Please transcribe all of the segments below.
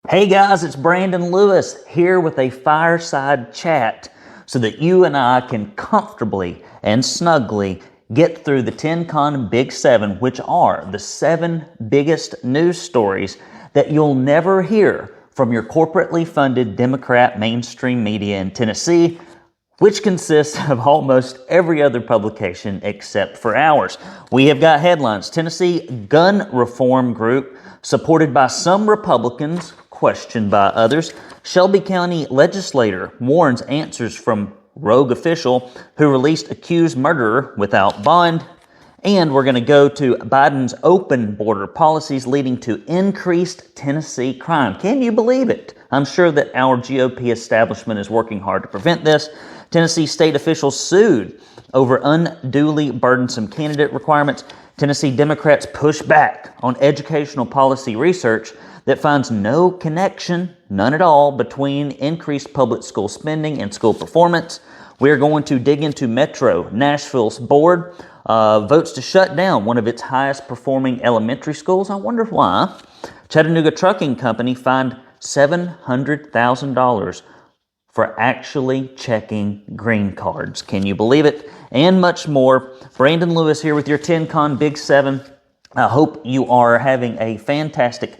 Hey guys, it's Brandon Lewis here with a fireside chat so that you and I can comfortably and snugly get through the 10-con Big 7, which are the 7 biggest news stories that you'll never hear from your corporately funded Democrat mainstream media in Tennessee, which consists of almost every other publication except for ours. We have got headlines. Tennessee gun reform group supported by some Republicans, questioned by others. Shelby County Legislator warns answers from rogue official who released accused murderer without bond. And we're going to go to Biden's open border policies leading to increased Tennessee crime. Can you believe it? I'm sure that our GOP establishment is working hard to prevent this. Tennessee state officials sued over unduly burdensome candidate requirements. Tennessee Democrats push back on educational policy research that finds no connection, none at all, between increased public school spending and school performance. We're going to dig into Metro Nashville's board votes to shut down one of its highest performing elementary schools. I wonder why. Chattanooga Trucking Company fined $700,000 for actually checking green cards. Can you believe it? And much more. Brandon Lewis here with your 10-con Big 7. I hope you are having a fantastic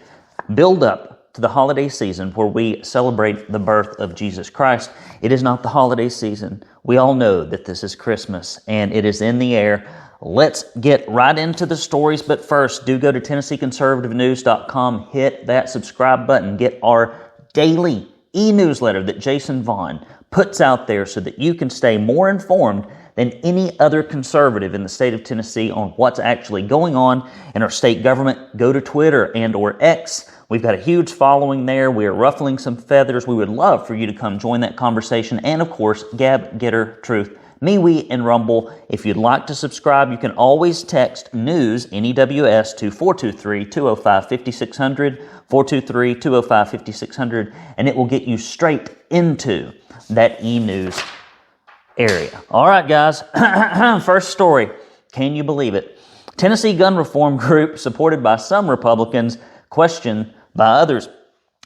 build-up to the holiday season where we celebrate the birth of Jesus Christ. It is not the holiday season. We all know that this is Christmas, and it is in the air. Let's get right into the stories, but first, do go to TennesseeConservativeNews.com, hit that subscribe button, get our daily eNewsletter that Jason Vaughn puts out there so that you can stay more informed than any other conservative in the state of Tennessee on what's actually going on in our state government. Go to Twitter and or X. We've got a huge following there. We are ruffling some feathers. We would love for you to come join that conversation. And of course, Gab, Getter, Truth, MeWe, and Rumble. If you'd like to subscribe, you can always text NEWS, N-E-W-S, to 423-205-5600, 423-205-5600, and it will get you straight into that e-news area. All right, guys. First story. Can you believe it? Tennessee gun reform group, supported by some Republicans, questioned by others.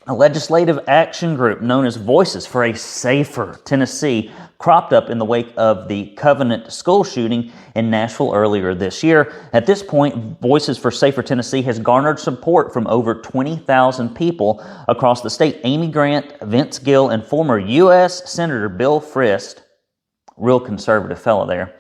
A legislative action group known as Voices for a Safer Tennessee cropped up in the wake of the Covenant school shooting in Nashville earlier this year. At this point, Voices for Safer Tennessee has garnered support from over 20,000 people across the state. Amy Grant, Vince Gill, and former U.S. Senator Bill Frist, real conservative fellow there,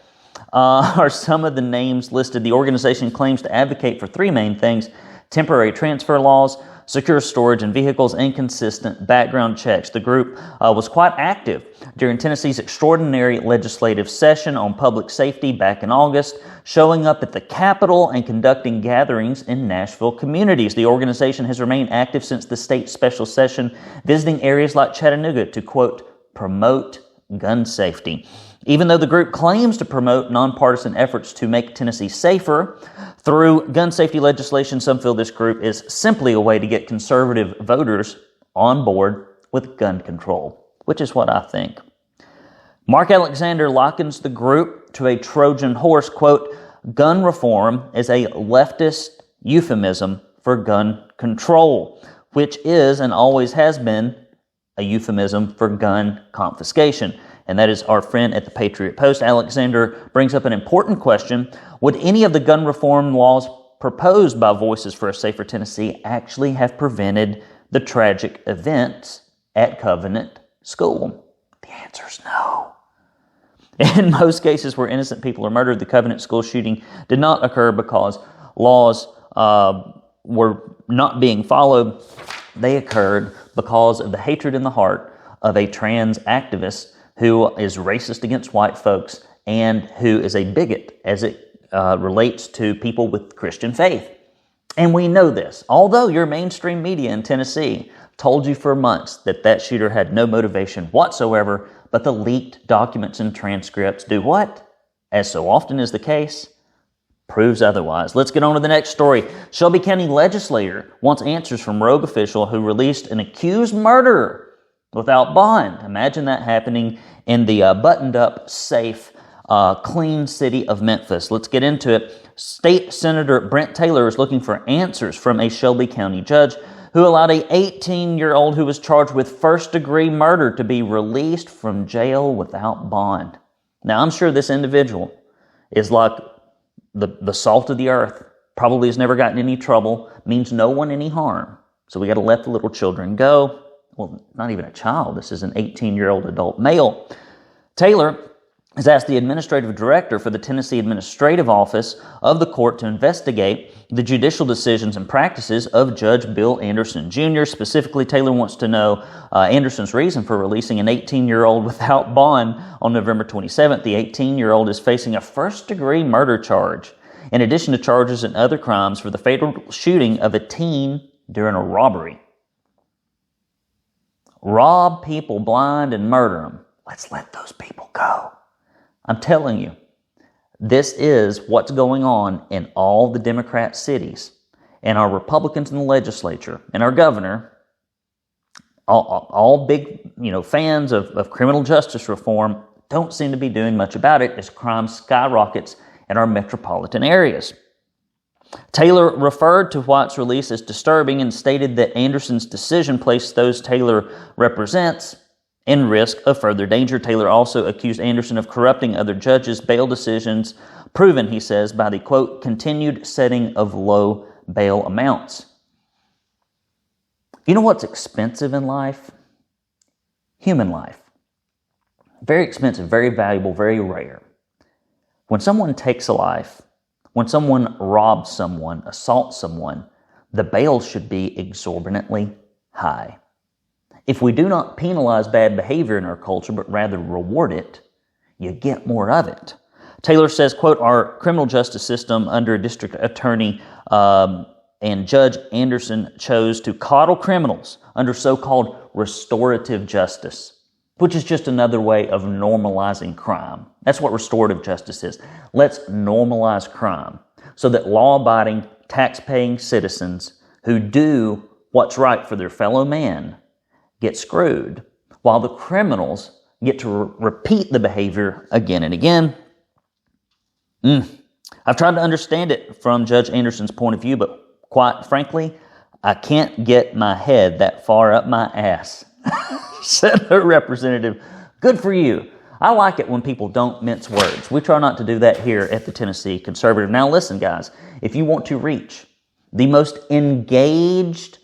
are some of the names listed. The organization claims to advocate for 3 main things: temporary transfer laws, secure storage in vehicles, and consistent background checks. The group was quite active during Tennessee's extraordinary legislative session on public safety back in August, showing up at the Capitol and conducting gatherings in Nashville communities. The organization has remained active since the state special session, visiting areas like Chattanooga to, quote, promote gun safety. Even though the group claims to promote nonpartisan efforts to make Tennessee safer through gun safety legislation, some feel this group is simply a way to get conservative voters on board with gun control, which is what I think. Mark Alexander likens the group to a Trojan horse. Quote, gun reform is a leftist euphemism for gun control, which is and always has been a euphemism for gun confiscation. And that is our friend at the Patriot Post. Alexander brings up an important question. Would any of the gun reform laws proposed by Voices for a Safer Tennessee actually have prevented the tragic events at Covenant School? The answer is no. In most cases where innocent people are murdered, the Covenant School shooting did not occur because laws were not being followed. They occurred because of the hatred in the heart of a trans activist who is racist against white folks and who is a bigot as it relates to people with Christian faith. And we know this. Although your mainstream media in Tennessee told you for months that that shooter had no motivation whatsoever, but the leaked documents and transcripts do what? As so often is the case, proves otherwise. Let's get on to the next story. Shelby County Legislator wants answers from rogue official who released an accused murderer without bond. Imagine that happening in the buttoned-up, safe, clean city of Memphis. Let's get into it. State Senator Brent Taylor is looking for answers from a Shelby County judge who allowed a 18-year-old who was charged with first-degree murder to be released from jail without bond. Now, I'm sure this individual is like the salt of the earth, probably has never gotten any trouble, means no one any harm. So we got to let the little children go. Well, not even a child. This is an 18-year-old adult male. Taylor has asked the administrative director for the Tennessee Administrative Office of the court to investigate the judicial decisions and practices of Judge Bill Anderson Jr. Specifically, Taylor wants to know Anderson's reason for releasing an 18-year-old without bond on November 27th. The 18-year-old is facing a first-degree murder charge, in addition to charges and other crimes for the fatal shooting of a teen during a robbery. Rob people blind and murder them. Let's let those people go. I'm telling you, this is what's going on in all the Democrat cities. And our Republicans in the legislature and our governor, all big fans of criminal justice reform, don't seem to be doing much about it as crime skyrockets in our metropolitan areas. Taylor referred to White's release as disturbing and stated that Anderson's decision placed those Taylor represents in risk of further danger. Taylor also accused Anderson of corrupting other judges' bail decisions, proven, he says, by the, quote, continued setting of low bail amounts. You know what's expensive in life? Human life. Very expensive, very valuable, very rare. When someone takes a life, when someone robs someone, assaults someone, the bail should be exorbitantly high. If we do not penalize bad behavior in our culture, but rather reward it, you get more of it. Taylor says, quote, our criminal justice system under District Attorney and Judge Anderson chose to coddle criminals under so-called restorative justice, which is just another way of normalizing crime. That's what restorative justice is. Let's normalize crime so that law-abiding, tax-paying citizens who do what's right for their fellow man get screwed, while the criminals get to repeat the behavior again and again. I've tried to understand it from Judge Anderson's point of view, but quite frankly, I can't get my head that far up my ass. Said the representative. Good for you. I like it when people don't mince words. We try not to do that here at the Tennessee Conservative. Now listen, guys, if you want to reach the most engaged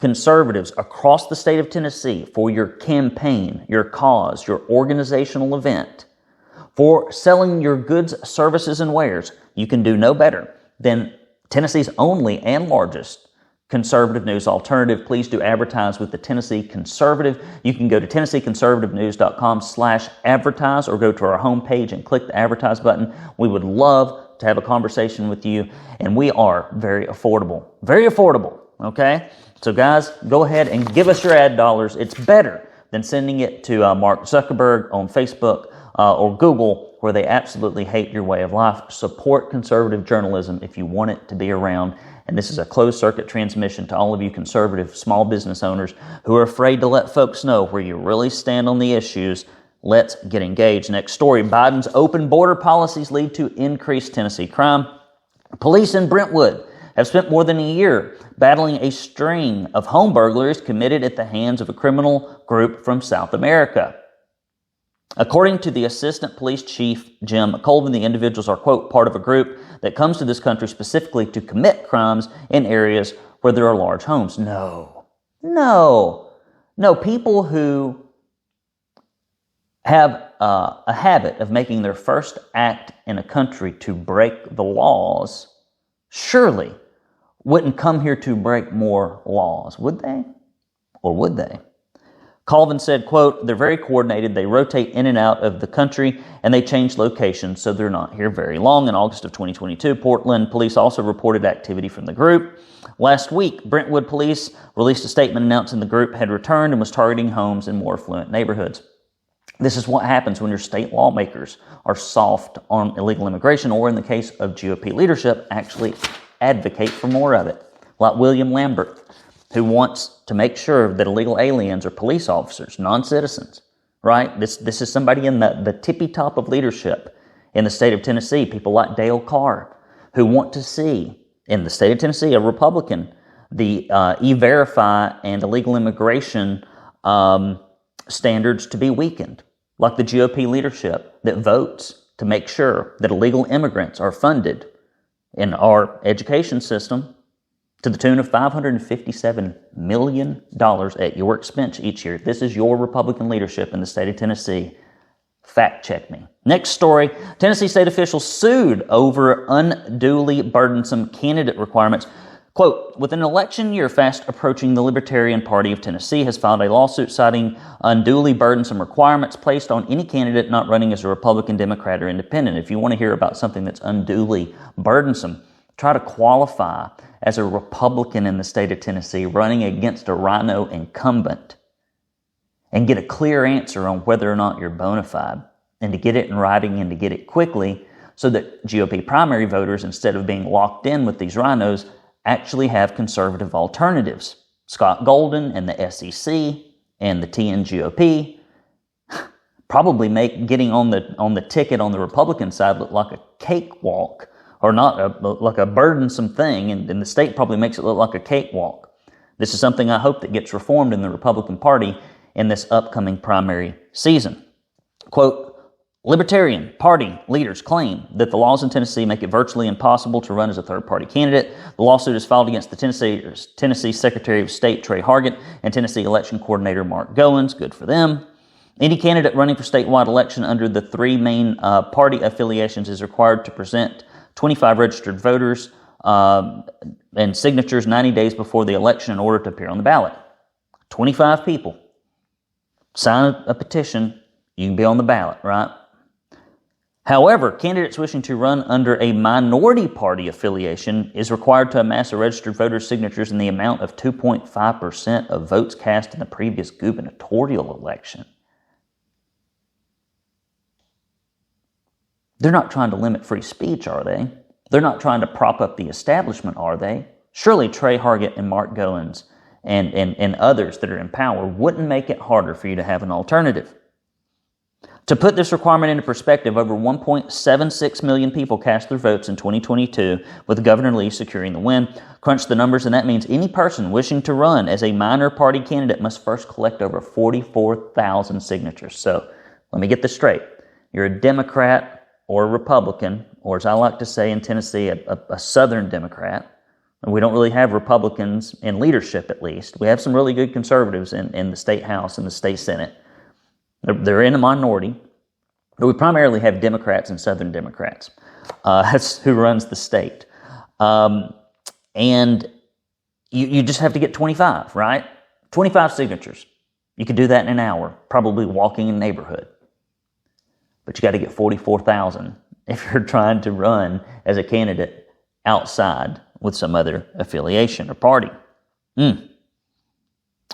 conservatives across the state of Tennessee for your campaign, your cause, your organizational event, for selling your goods, services, and wares, you can do no better than Tennessee's only and largest conservative news alternative. Please do advertise with the Tennessee Conservative. You can go to TennesseeConservativeNews.com/advertise or go to our homepage and click the advertise button. We would love to have a conversation with you, and we are very affordable. Very affordable, okay? So guys, go ahead and give us your ad dollars. It's better than sending it to Mark Zuckerberg on Facebook or Google, where they absolutely hate your way of life. Support conservative journalism if you want it to be around. And this is a closed-circuit transmission to all of you conservative small business owners who are afraid to let folks know where you really stand on the issues. Let's get engaged. Next story, Biden's open border policies lead to increased Tennessee crime. Police in Brentwood have spent more than a year battling a string of home burglaries committed at the hands of a criminal group from South America. According to the Assistant Police Chief Jim Colvin, the individuals are, quote, part of a group that comes to this country specifically to commit crimes in areas where there are large homes. No. People who have a habit of making their first act in a country to break the laws surely wouldn't come here to break more laws, would they? Or would they? Colvin said, quote, they're very coordinated. They rotate in and out of the country, and they change locations, so they're not here very long. In August of 2022, Portland police also reported activity from the group. Last week, Brentwood police released a statement announcing the group had returned and was targeting homes in more affluent neighborhoods. This is what happens when your state lawmakers are soft on illegal immigration, or in the case of GOP leadership, actually advocate for more of it. Like William Lambert, who wants to make sure that illegal aliens are police officers, non-citizens, right? This is somebody in the tippy top of leadership in the state of Tennessee. People like Dale Carr, who want to see in the state of Tennessee a Republican the E-Verify and illegal immigration standards to be weakened, like the GOP leadership that votes to make sure that illegal immigrants are funded in our education system to the tune of $557 million at your expense each year. This is your Republican leadership in the state of Tennessee. Fact check me. Next story, Tennessee state officials sued over unduly burdensome candidate requirements. Quote, with an election year fast approaching, the Libertarian Party of Tennessee has filed a lawsuit citing unduly burdensome requirements placed on any candidate not running as a Republican, Democrat, or Independent. If you want to hear about something that's unduly burdensome, try to qualify as a Republican in the state of Tennessee running against a rhino incumbent and get a clear answer on whether or not you're bona fide, and to get it in writing and to get it quickly so that GOP primary voters, instead of being locked in with these rhinos, actually have conservative alternatives. Scott Golden and the SEC and the TNGOP probably make getting on the ticket on the Republican side look like a cakewalk, or not like a burdensome thing, and the state probably makes it look like a cakewalk. This is something I hope that gets reformed in the Republican Party in this upcoming primary season. Quote, Libertarian Party leaders claim that the laws in Tennessee make it virtually impossible to run as a third-party candidate. The lawsuit is filed against the Tennessee Secretary of State Trey Hargett and Tennessee Election Coordinator Mark Goins. Good for them. Any candidate running for statewide election under the three main party affiliations is required to present 25 registered voters and signatures 90 days before the election in order to appear on the ballot. 25 people. Sign a petition, you can be on the ballot, right? However, candidates wishing to run under a minority party affiliation is required to amass a registered voter's signatures in the amount of 2.5% of votes cast in the previous gubernatorial election. They're not trying to limit free speech, are they? They're not trying to prop up the establishment, are they? Surely Trey Hargett and Mark Goins and others that are in power wouldn't make it harder for you to have an alternative. To put this requirement into perspective, over 1.76 million people cast their votes in 2022, with Governor Lee securing the win. Crunch the numbers, and that means any person wishing to run as a minor party candidate must first collect over 44,000 signatures. So let me get this straight. You're a Democrat or a Republican, or as I like to say in Tennessee, a Southern Democrat. And we don't really have Republicans in leadership, at least. We have some really good conservatives in the state house and the state senate. They're in a minority, but we primarily have Democrats and Southern Democrats. That's who runs the state. And you just have to get 25, right? 25 signatures. You could do that in an hour, probably walking in a neighborhood. But you got to get 44,000 if you're trying to run as a candidate outside with some other affiliation or party.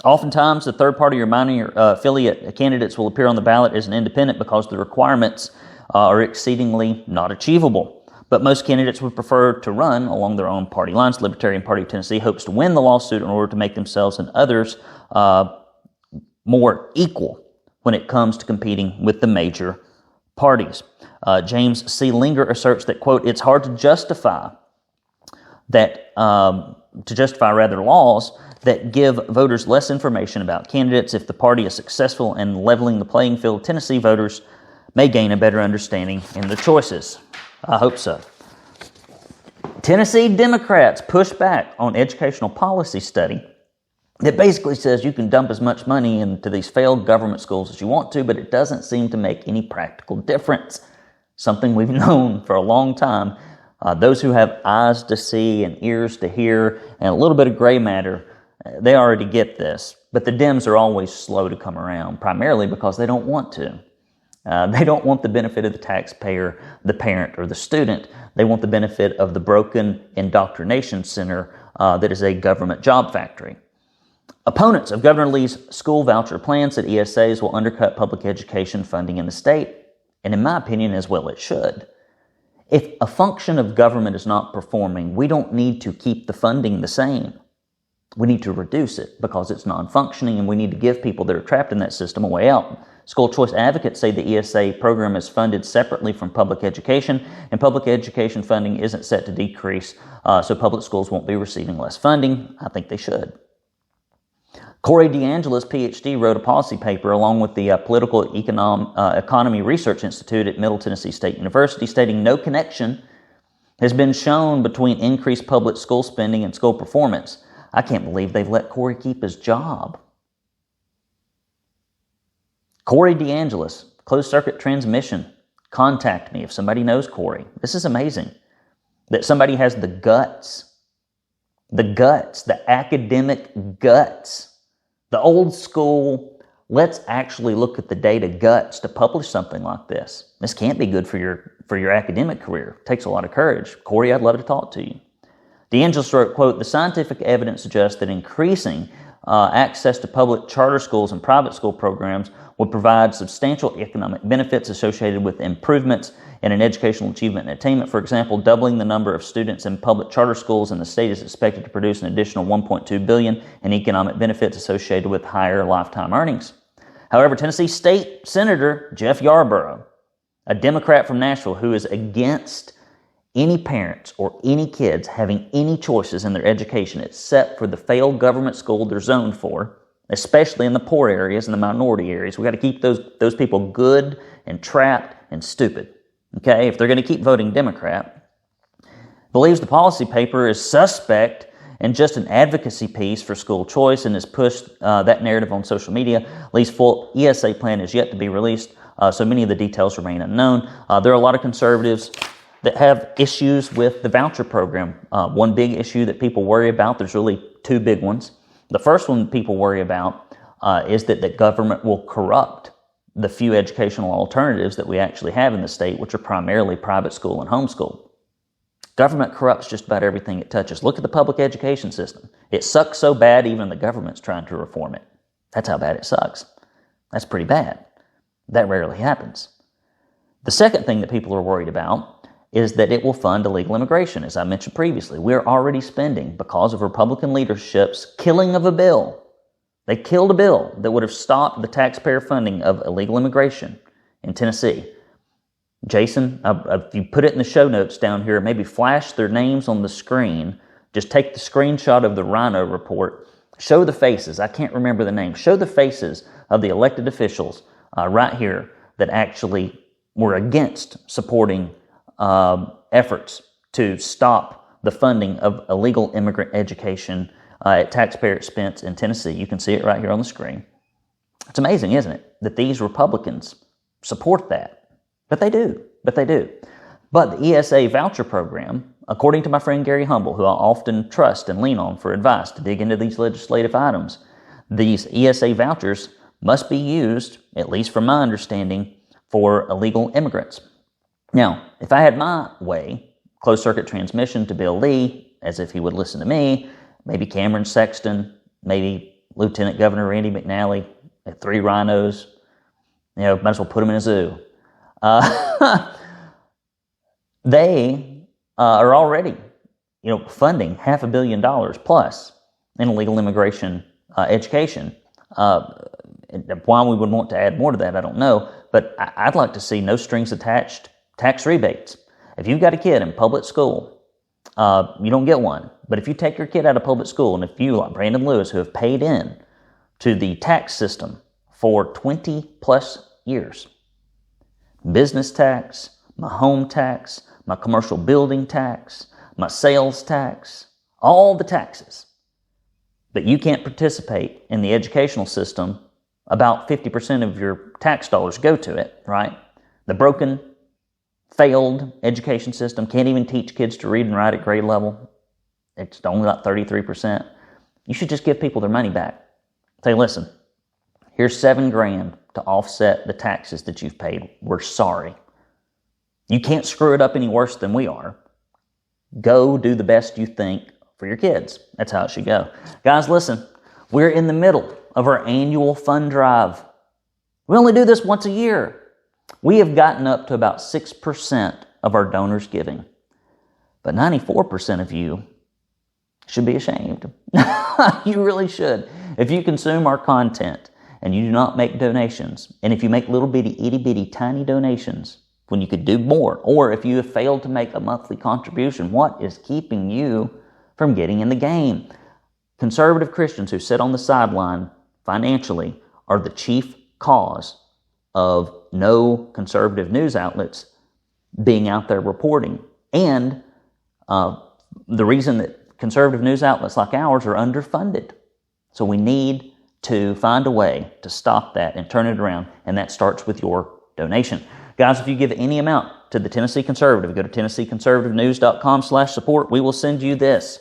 Oftentimes, the third party or minor affiliate candidates will appear on the ballot as an independent because the requirements are exceedingly not achievable. But most candidates would prefer to run along their own party lines. The Libertarian Party of Tennessee hopes to win the lawsuit in order to make themselves and others more equal when it comes to competing with the major parties. James C. Linger asserts that, quote, it's hard to justify laws that give voters less information about candidates. If the party is successful in leveling the playing field, Tennessee voters may gain a better understanding in their choices. I hope so. Tennessee Democrats push back on educational policy study that basically says you can dump as much money into these failed government schools as you want to, but it doesn't seem to make any practical difference. Something we've known for a long time. Those who have eyes to see and ears to hear and a little bit of gray matter, they already get this. But the Dems are always slow to come around, primarily because they don't want to. They don't want the benefit of the taxpayer, the parent, or the student. They want the benefit of the broken indoctrination center that is a government job factory. Opponents of Governor Lee's school voucher plans said ESAs will undercut public education funding in the state, and in my opinion, as well it should. If a function of government is not performing, we don't need to keep the funding the same. We need to reduce it because it's non-functioning, and we need to give people that are trapped in that system a way out. School choice advocates say the ESA program is funded separately from public education, and public education funding isn't set to decrease, so public schools won't be receiving less funding. I think they should. Corey DeAngelis, PhD, wrote a policy paper along with the Political Economy Research Institute at Middle Tennessee State University, stating no connection has been shown between increased public school spending and school performance. I can't believe they've let Corey keep his job. Corey DeAngelis, closed circuit transmission. Contact me if somebody knows Corey. This is amazing that somebody has the guts, the academic guts, the old school, let's actually look at the data guts to publish something like this. This can't be good for your academic career. It takes a lot of courage. Corey, I'd love to talk to you. DeAngelis wrote, quote, the scientific evidence suggests that increasing access to public charter schools and private school programs would provide substantial economic benefits associated with improvements in an educational achievement and attainment. For example, doubling the number of students in public charter schools in the state is expected to produce an additional $1.2 billion in economic benefits associated with higher lifetime earnings. However, Tennessee State Senator Jeff Yarborough, a Democrat from Nashville who is against any parents or any kids having any choices in their education except for the failed government school they're zoned for, especially in the poor areas and the minority areas. We got to keep those people good and trapped and stupid. Okay, if they're going to keep voting Democrat, believes the policy paper is suspect and just an advocacy piece for school choice and has pushed that narrative on social media. Lee's full ESA plan is yet to be released, so many of the details remain unknown. There are a lot of conservatives that have issues with the voucher program. One big issue that people worry about, there's really two big ones. The first one people worry about is that the government will corrupt the few educational alternatives that we actually have in the state, which are primarily private school and homeschool. Government corrupts just about everything it touches. Look at the public education system. It sucks so bad even the government's trying to reform it. That's how bad it sucks. That's pretty bad. That rarely happens. The second thing that people are worried about is that it will fund illegal immigration. As I mentioned previously, we're already spending, because of Republican leadership's killing of a bill. They killed a bill that would have stopped the taxpayer funding of illegal immigration in Tennessee. Jason, if you put it in the show notes down here, maybe flash their names on the screen. Just take the screenshot of the Rhino report. Show the faces. I can't remember the names. Show the faces of the elected officials right here that actually were against supporting efforts to stop the funding of illegal immigrant education at taxpayer expense in Tennessee. You can see it right here on the screen. It's amazing, isn't it, that these Republicans support that. But they do. But the ESA voucher program, according to my friend Gary Humble, who I often trust and lean on for advice to dig into these legislative items, these ESA vouchers must be used, at least from my understanding, for illegal immigrants. Now, if I had my way, closed circuit transmission to Bill Lee, as if he would listen to me, maybe Cameron Sexton, maybe Lieutenant Governor Randy McNally, 3 rhinos, might as well put them in a zoo. They are already, funding $500 million plus in illegal immigration education. Why we would want to add more to that, I don't know. But I'd like to see no strings attached tax rebates. If you've got a kid in public school, you don't get one. But if you take your kid out of public school, and if you, like Brandon Lewis, who have paid in to the tax system for 20 plus years, business tax, my home tax, my commercial building tax, my sales tax, all the taxes, but you can't participate in the educational system, about 50% of your tax dollars go to it, right? The broken, failed education system can't even teach kids to read and write at grade level. It's only about 33%. You should just give people their money back. Say, listen, here's $7,000 to offset the taxes that you've paid. We're sorry. You can't screw it up any worse than we are. Go do the best you think for your kids. That's how it should go. Guys, listen, we're in the middle of our annual fund drive. We only do this once a year. We have gotten up to about 6% of our donors giving. But 94% of you should be ashamed. You really should. If you consume our content and you do not make donations, and if you make little bitty, itty bitty, tiny donations, when you could do more, or if you have failed to make a monthly contribution, what is keeping you from getting in the game? Conservative Christians who sit on the sideline financially are the chief cause of no conservative news outlets being out there reporting. And the reason that conservative news outlets like ours are underfunded. So we need to find a way to stop that and turn it around, and that starts with your donation. Guys, if you give any amount to the Tennessee Conservative, go to TennesseeConservativeNews.com/support. We will send you this.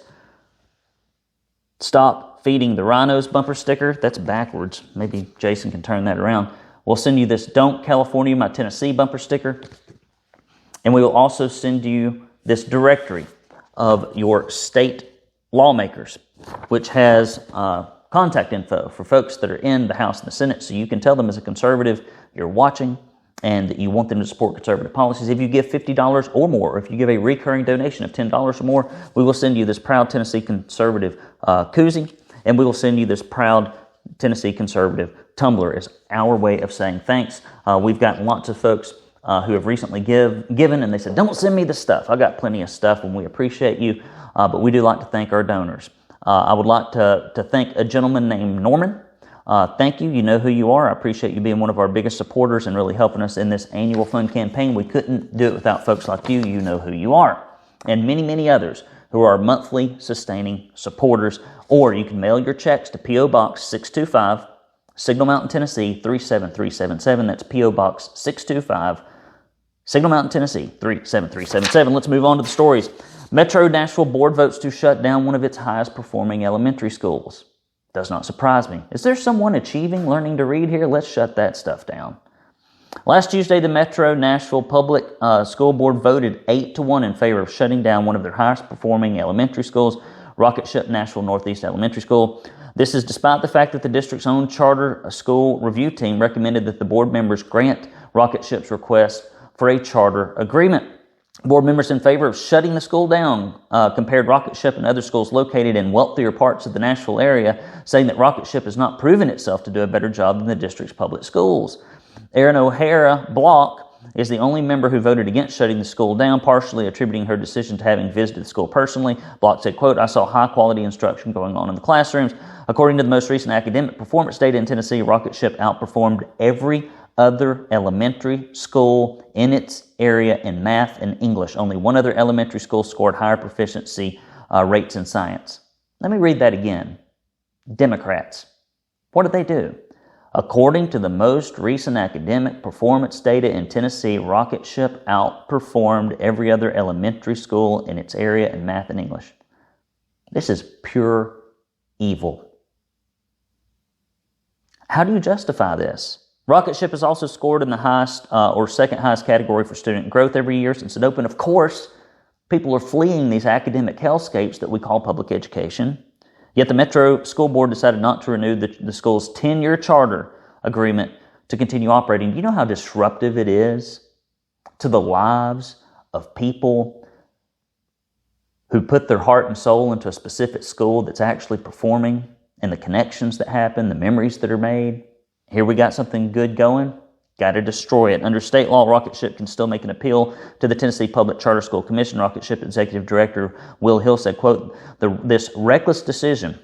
Stop Feeding the Rhinos bumper sticker. That's backwards. Maybe Jason can turn that around. We'll send you this Don't California My Tennessee bumper sticker. And we will also send you this directory of your state lawmakers, which has contact info for folks that are in the House and the Senate, so you can tell them as a conservative you're watching and that you want them to support conservative policies. If you give $50 or more, or if you give a recurring donation of $10 or more, we will send you this proud Tennessee Conservative koozie, and we will send you this proud Tennessee Conservative tumbler as our way of saying thanks. We've gotten lots of folks who have recently given, and they said, don't send me the stuff. I got plenty of stuff, and we appreciate you, but we do like to thank our donors. I would like to thank a gentleman named Norman. Thank you. You know who you are. I appreciate you being one of our biggest supporters and really helping us in this annual fund campaign. We couldn't do it without folks like you. You know who you are. And many, many others who are monthly sustaining supporters. Or you can mail your checks to P.O. Box 625, Signal Mountain, Tennessee 37377. That's P.O. Box 625, Signal Mountain, Tennessee 37377. Let's move on to the stories. Metro Nashville Board votes to shut down one of its highest performing elementary schools. Does not surprise me. Is there someone achieving learning to read here? Let's shut that stuff down. Last Tuesday, the Metro Nashville Public School Board voted 8-1 in favor of shutting down one of their highest performing elementary schools, Rocket Ship Nashville Northeast Elementary School. This is despite the fact that the district's own charter school review team recommended that the board members grant Rocket Ship's request for a charter agreement. Board members in favor of shutting the school down compared Rocket Ship and other schools located in wealthier parts of the Nashville area, saying that Rocket Ship has not proven itself to do a better job than the district's public schools. Erin O'Hara Block is the only member who voted against shutting the school down, partially attributing her decision to having visited the school personally. Block said, quote, I saw high-quality instruction going on in the classrooms. According to the most recent academic performance data in Tennessee, Rocket Ship outperformed every other elementary school in its area in math and English. Only one other elementary school scored higher proficiency rates in science. Let me read that again. Democrats, what did they do? According to the most recent academic performance data in Tennessee, Rocket Ship outperformed every other elementary school in its area in math and English. This is pure evil. How do you justify this? Rocket Ship has also scored in the highest or second highest category for student growth every year since it opened. Of course, people are fleeing these academic hellscapes that we call public education. Yet the Metro School Board decided not to renew the school's 10-year charter agreement to continue operating. Do you know how disruptive it is to the lives of people who put their heart and soul into a specific school that's actually performing, and the connections that happen, the memories that are made? Here we got something good going, got to destroy it. Under state law, Rocket Ship can still make an appeal to the Tennessee Public Charter School Commission. Rocket Ship Executive Director Will Hill said, quote, this reckless decision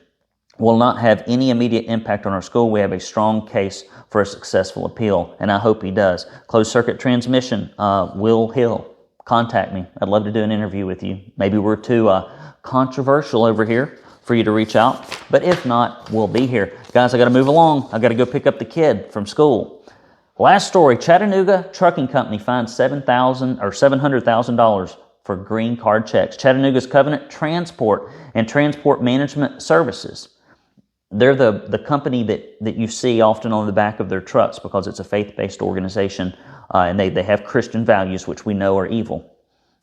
will not have any immediate impact on our school. We have a strong case for a successful appeal, and I hope he does. Closed circuit transmission, Will Hill, contact me. I'd love to do an interview with you. Maybe we're too controversial over here for you to reach out, but if not, we'll be here. Guys, I got to move along. I got to go pick up the kid from school. Last story, Chattanooga Trucking Company fined $700,000 for green card checks. Chattanooga's Covenant Transport and Transport Management Services. They're the company that you see often on the back of their trucks because it's a faith-based organization and they have Christian values, which we know are evil,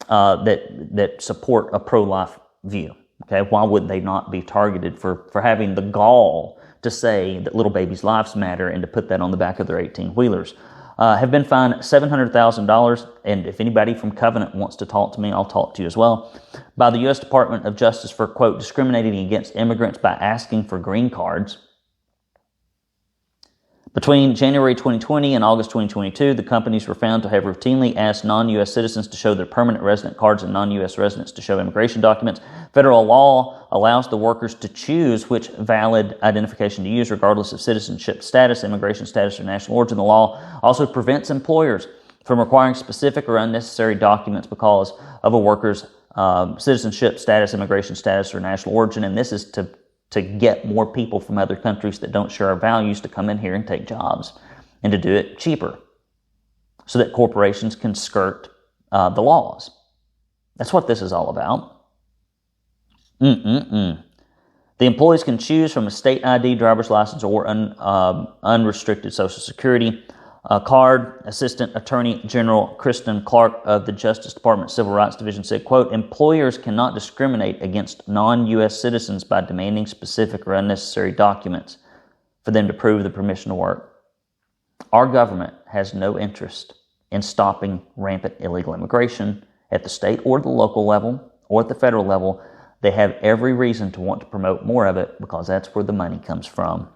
that support a pro-life view. Okay, why would they not be targeted for having the gall to say that little babies' lives matter and to put that on the back of their 18-wheelers? Have been fined $700,000, and if anybody from Covenant wants to talk to me, I'll talk to you as well, by the U.S. Department of Justice for, quote, discriminating against immigrants by asking for green cards. Between January 2020 and August 2022, the companies were found to have routinely asked non-U.S. citizens to show their permanent resident cards and non-U.S. residents to show immigration documents. Federal law allows the workers to choose which valid identification to use, regardless of citizenship status, immigration status, or national origin. The law also prevents employers from requiring specific or unnecessary documents because of a worker's citizenship status, immigration status, or national origin. And this is to get more people from other countries that don't share our values to come in here and take jobs, and to do it cheaper so that corporations can skirt the laws. That's what this is all about. The employees can choose from a state ID, driver's license, or unrestricted Social Security card. Assistant Attorney General Kristen Clark of the Justice Department Civil Rights Division said, quote, employers cannot discriminate against non-U.S. citizens by demanding specific or unnecessary documents for them to prove the permission to work. Our government has no interest in stopping rampant illegal immigration at the state or the local level or at the federal level. They have every reason to want to promote more of it because that's where the money comes from.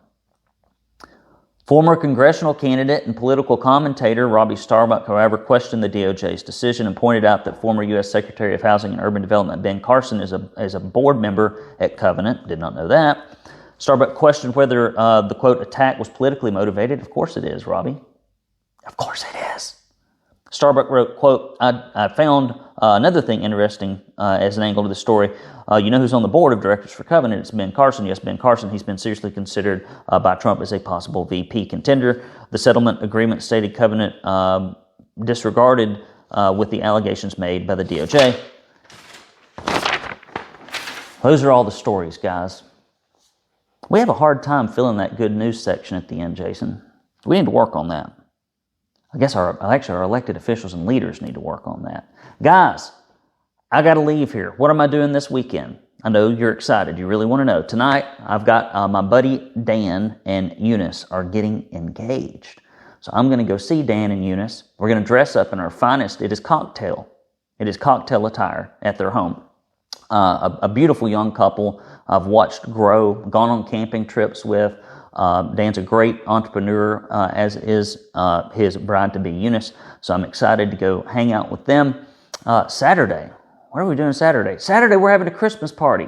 Former congressional candidate and political commentator Robbie Starbuck, however, questioned the DOJ's decision and pointed out that former U.S. Secretary of Housing and Urban Development Ben Carson is a board member at Covenant. Did not know that. Starbuck questioned whether the, quote, attack was politically motivated. Of course it is, Robbie. Of course it is. Starbuck wrote, quote, I found another thing interesting as an angle to the story. You know who's on the board of directors for Covenant? It's Ben Carson. Yes, Ben Carson. He's been seriously considered by Trump as a possible VP contender. The settlement agreement stated Covenant disregarded with the allegations made by the DOJ. Those are all the stories, guys. We have a hard time filling that good news section at the end, Jason. We need to work on that. I guess our elected officials and leaders need to work on that. Guys, I got to leave here. What am I doing this weekend? I know you're excited. You really want to know. Tonight, I've got my buddy Dan and Eunice are getting engaged. So I'm going to go see Dan and Eunice. We're going to dress up in our finest. It is cocktail attire at their home. A beautiful young couple I've watched grow, gone on camping trips with. Dan's a great entrepreneur, as is his bride-to-be Eunice. So I'm excited to go hang out with them. Saturday, what are we doing Saturday? Saturday, we're having a Christmas party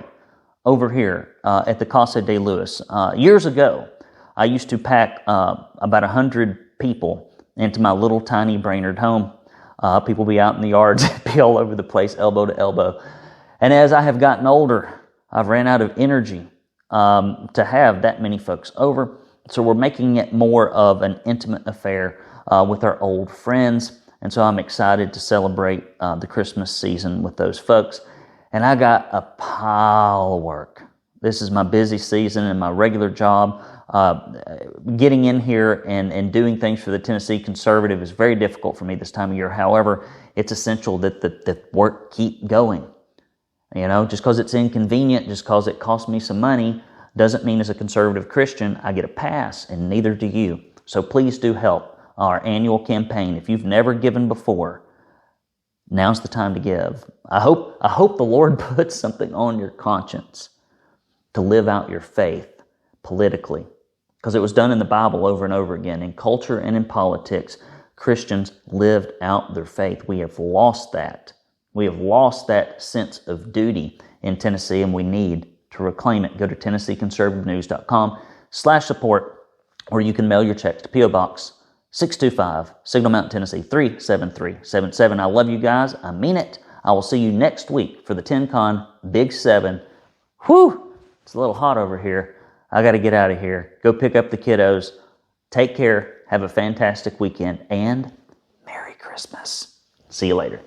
over here at the Casa de Luis. Years ago, I used to pack about 100 people into my little tiny Brainerd home. People be out in the yards, be all over the place, elbow to elbow. And as I have gotten older, I've ran out of energy to have that many folks over. So we're making it more of an intimate affair with our old friends. And so I'm excited to celebrate the Christmas season with those folks. And I got a pile of work. This is my busy season and my regular job. Getting in here and doing things for the Tennessee Conservative is very difficult for me this time of year. However, it's essential that the work keep going. You know, just because it's inconvenient, just because it costs me some money, doesn't mean as a conservative Christian I get a pass, and neither do you. So please do help our annual campaign. If you've never given before, now's the time to give. I hope the Lord puts something on your conscience to live out your faith politically, because it was done in the Bible over and over again. In culture and in politics, Christians lived out their faith. We have lost that. We have lost that sense of duty in Tennessee, and we need to reclaim it. Go to TennesseeConservativeNews.com/support, or you can mail your checks to P.O. Box 625, Signal Mountain, Tennessee 37377. I love you guys. I mean it. I will see you next week for the TenCon Big 7. Whew! It's a little hot over here. I got to get out of here. Go pick up the kiddos. Take care. Have a fantastic weekend, and Merry Christmas. See you later.